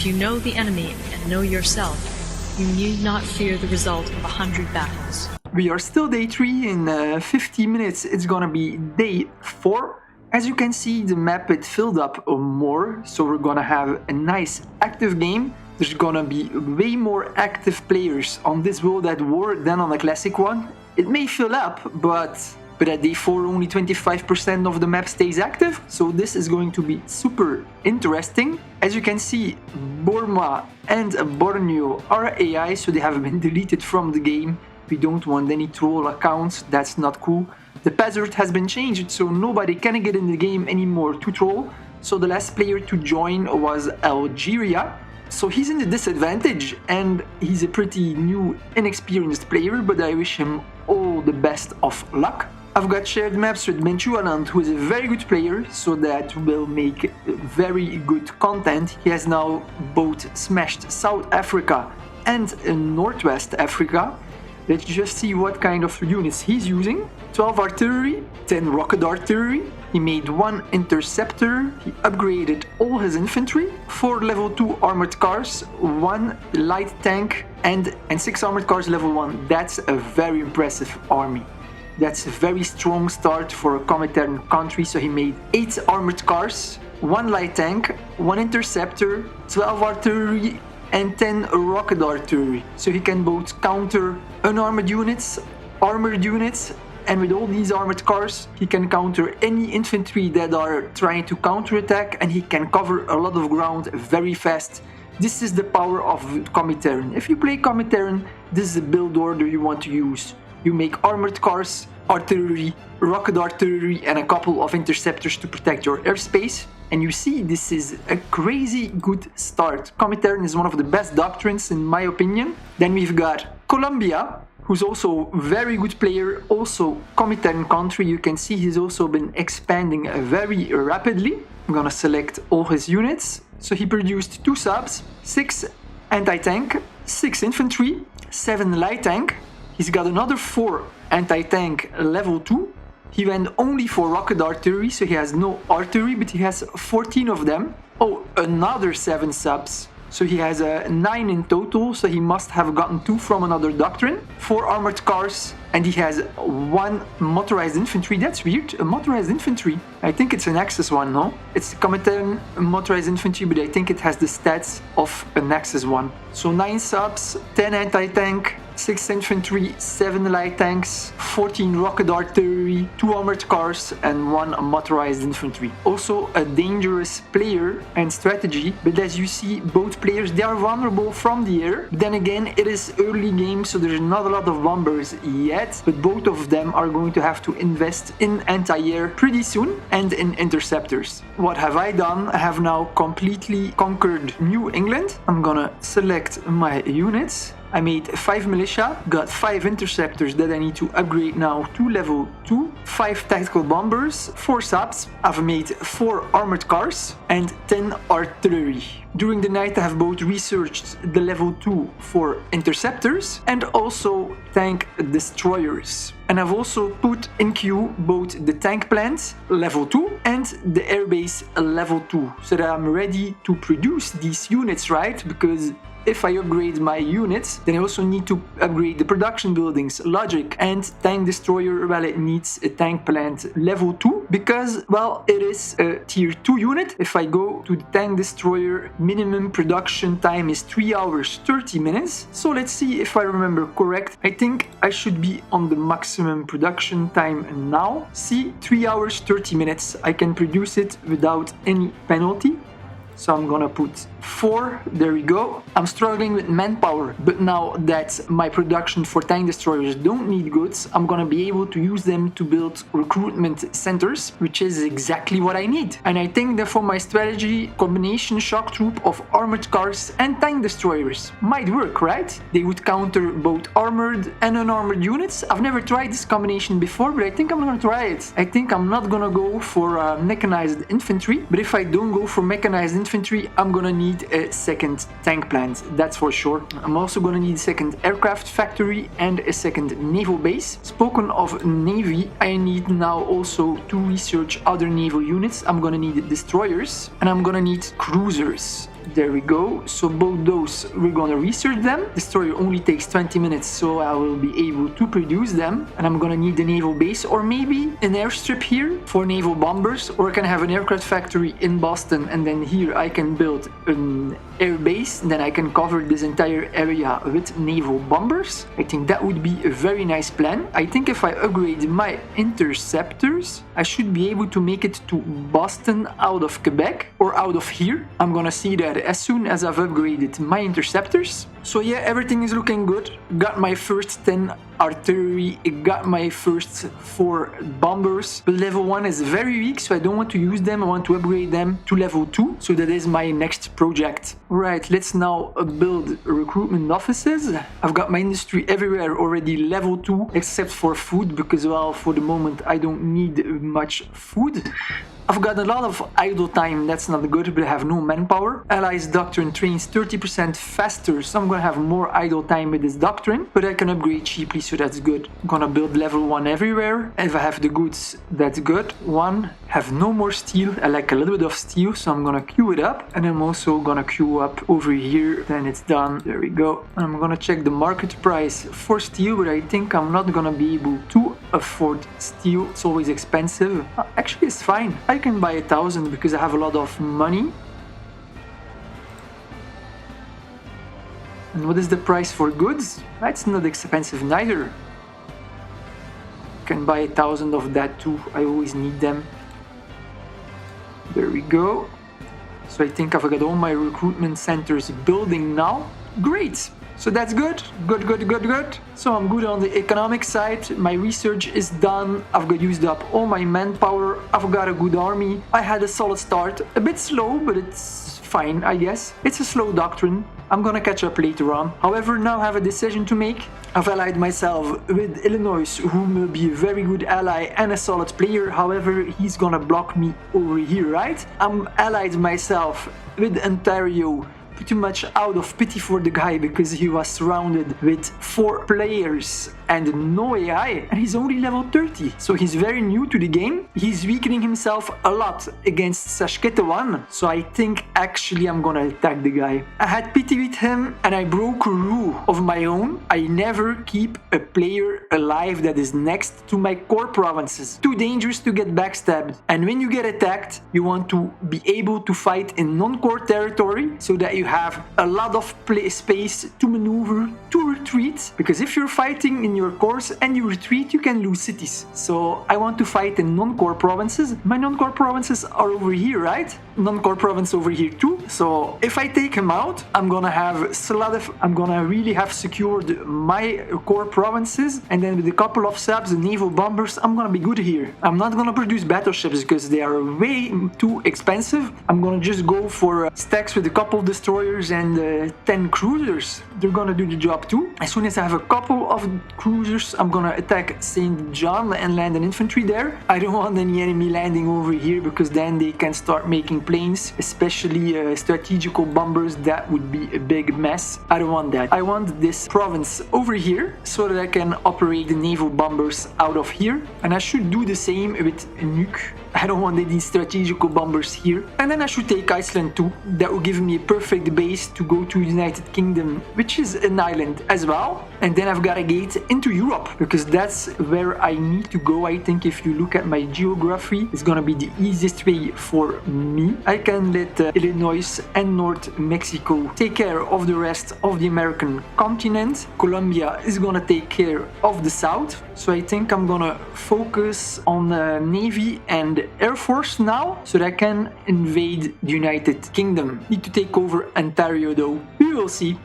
If you know the enemy and know yourself, you need not fear the result of 100 battles. We are still day 3. In 50 minutes it's gonna be day 4. As you can see, the map it filled up more, so we're gonna have a nice active game. There's gonna be way more active players on this World at War than on the classic one. It may fill up, but at day 4 only 25% of the map stays active, so this is going to be super interesting. As you can see, Burma and Borneo are AI, so they have been deleted from the game. We don't want any troll accounts, that's not cool. The password has been changed, so nobody can get in the game anymore to troll. So the last player to join was Algeria. So he's in the disadvantage, and he's a pretty new, inexperienced player, but I wish him all the best of luck. I've got shared maps with Benchualand, who is a very good player, so that will make very good content. He has now both smashed South Africa and Northwest Africa. Let's just see what kind of units he's using. 12 artillery, 10 rocket artillery. He made 1 interceptor. He upgraded all his infantry. 4 level 2 armored cars, 1 light tank, and 6 armored cars level 1. That's a very impressive army. That's a very strong start for a Comintern country. So he made 8 armored cars, 1 light tank, 1 interceptor, 12 artillery, and 10 rocket artillery. So he can both counter unarmored units, armored units, and with all these armored cars, he can counter any infantry that are trying to counterattack, and he can cover a lot of ground very fast. This is the power of Comintern. If you play Comintern, this is the build order you want to use. You make armored cars, artillery, rocket artillery, and a couple of interceptors to protect your airspace. And you see, this is a crazy good start. Comintern is one of the best doctrines in my opinion. Then we've got Colombia, who's also a very good player, also Comintern country. You can see he's also been expanding very rapidly. I'm gonna select all his units. So he produced 2 subs, 6 anti-tank, 6 infantry, 7 light tank. He's got another 4 anti-tank level 2. He went only for rocket artillery, so he has no artillery, but he has 14 of them. Oh, another 7 subs. So he has 9 in total, so he must have gotten 2 from another doctrine. 4 armored cars, and he has 1 motorized infantry. That's weird, a motorized infantry. I think it's an Axis one, no? It's Comintern motorized infantry, but I think it has the stats of an Axis one. So 9 subs, 10 anti-tank, 6 infantry, 7 light tanks, 14 rocket artillery, 2 armored cars, and 1 motorized infantry. Also a dangerous player and strategy, but as you see, both players, they are vulnerable from the air. Then again, it is early game, so there's not a lot of bombers yet, but both of them are going to have to invest in anti-air pretty soon and in interceptors. What have I done? I have now completely conquered New England. I'm gonna select my units. I made 5 militia, got 5 interceptors that I need to upgrade now to level 2, 5 tactical bombers, 4 subs, I've made 4 armored cars and 10 artillery. During the night I have both researched the level 2 for interceptors and also tank destroyers. And I've also put in queue both the tank plant level 2 and the airbase level 2, so that I'm ready to produce these units, right? Because if I upgrade my units, then I also need to upgrade the production buildings, logic, and tank destroyer. Well, it needs a tank plant level 2 because, well, it is a tier 2 unit. If I go to the tank destroyer, minimum production time is 3 hours 30 minutes. So let's see if I remember correct. I think I should be on the maximum production time now. See, 3 hours 30 minutes. I can produce it without any penalty. So I'm gonna put 4, there we go. I'm struggling with manpower, but now that my production for tank destroyers don't need goods, I'm gonna be able to use them to build recruitment centers, which is exactly what I need. And I think that for my strategy, combination shock troop of armored cars and tank destroyers might work, right? They would counter both armored and unarmored units. I've never tried this combination before, but I think I'm gonna try it. I think I'm not gonna go for mechanized infantry, but if I don't go for mechanized infantry, I'm gonna need a second tank plant, that's for sure. I'm also gonna need a second aircraft factory and a second naval base. Spoken of navy, I need now also to research other naval units. I'm gonna need destroyers and I'm gonna need cruisers. There we go. So both those, we're gonna research them. The story only takes 20 minutes, so I will be able to produce them. And I'm gonna need the naval base or maybe an airstrip here for naval bombers, or I can have an aircraft factory in Boston, and then here I can build an air base. Then I can cover this entire area with naval bombers. I think that would be a very nice plan. I think if I upgrade my interceptors, I should be able to make it to Boston out of Quebec or out of here. I'm gonna see that as soon as I've upgraded my interceptors. So yeah, everything is looking good. Got my first 10 artillery, got my first 4 bombers, but level 1 is very weak, so I don't want to use them. I want to upgrade them to level 2, so that is my next project. Right, let's now build recruitment offices. I've got my industry everywhere already level 2, except for food, because well, for the moment I don't need much food. I've got a lot of idle time, that's not good, but I have no manpower. Allies doctrine trains 30% faster, so I'm gonna have more idle time with this doctrine, but I can upgrade cheaply, so that's good. I'm gonna build level 1 everywhere. If I have the goods, that's good. 1, have no more steel. I like a little bit of steel, so I'm gonna queue it up. And I'm also gonna queue up over here, then it's done. There we go. I'm gonna check the market price for steel, but I think I'm not gonna be able to afford steel. It's always expensive. Actually, it's fine. I can buy 1,000 because I have a lot of money. And what is the price for goods? That's not expensive neither. I can buy 1,000 of that too. I always need them. There we go. So I think I've got all my recruitment centers building now. Great! So that's good. Good. So I'm good on the economic side. My research is done. I've got used up all my manpower. I've got a good army. I had a solid start. A bit slow, but it's fine, I guess. It's a slow doctrine. I'm gonna catch up later on. However, now I have a decision to make. I've allied myself with Illinois, who will be a very good ally and a solid player. However, he's gonna block me over here, right? I'm allied myself with Ontario, pretty much out of pity for the guy because he was surrounded with 4 players and no AI, and he's only level 30, so he's very new to the game. He's weakening himself a lot against Saskatchewan, so I think actually I'm gonna attack the guy. I had pity with him and I broke a rule of my own. I never keep a player alive that is next to my core provinces. Too dangerous to get backstabbed, and when you get attacked, you want to be able to fight in non-core territory so that you have a lot of space to maneuver, to retreat, because if you're fighting in your cores and you retreat, you can lose cities. So I want to fight in non-core provinces. My non-core provinces are over here, right? Non-core province over here too. So if I take him out, I'm gonna really have secured my core provinces, and then with a couple of subs and naval bombers, I'm gonna be good here. I'm not gonna produce battleships because they are way too expensive. I'm gonna just go for stacks with a couple of destroyers and 10 cruisers. They're gonna do the job too. As soon as I have a couple of cruisers, I'm gonna attack St. John and land an infantry there. I don't want any enemy landing over here because then they can start making planes, especially strategical bombers. That would be a big mess. I don't want that. I want this province over here so that I can operate the naval bombers out of here, and I should do the same with Nuke. I don't want any strategical bombers here. And then I should take Iceland too. That will give me a perfect base to go to United Kingdom, which is an island as well. And then I've got a gate into Europe because that's where I need to go. I think if you look at my geography, it's gonna be the easiest way for me. I can let Illinois and North Mexico take care of the rest of the American continent. Colombia is gonna take care of the south. So I think I'm gonna focus on Navy and Air Force now so that I can invade the United Kingdom. Need to take over Ontario though. We will see.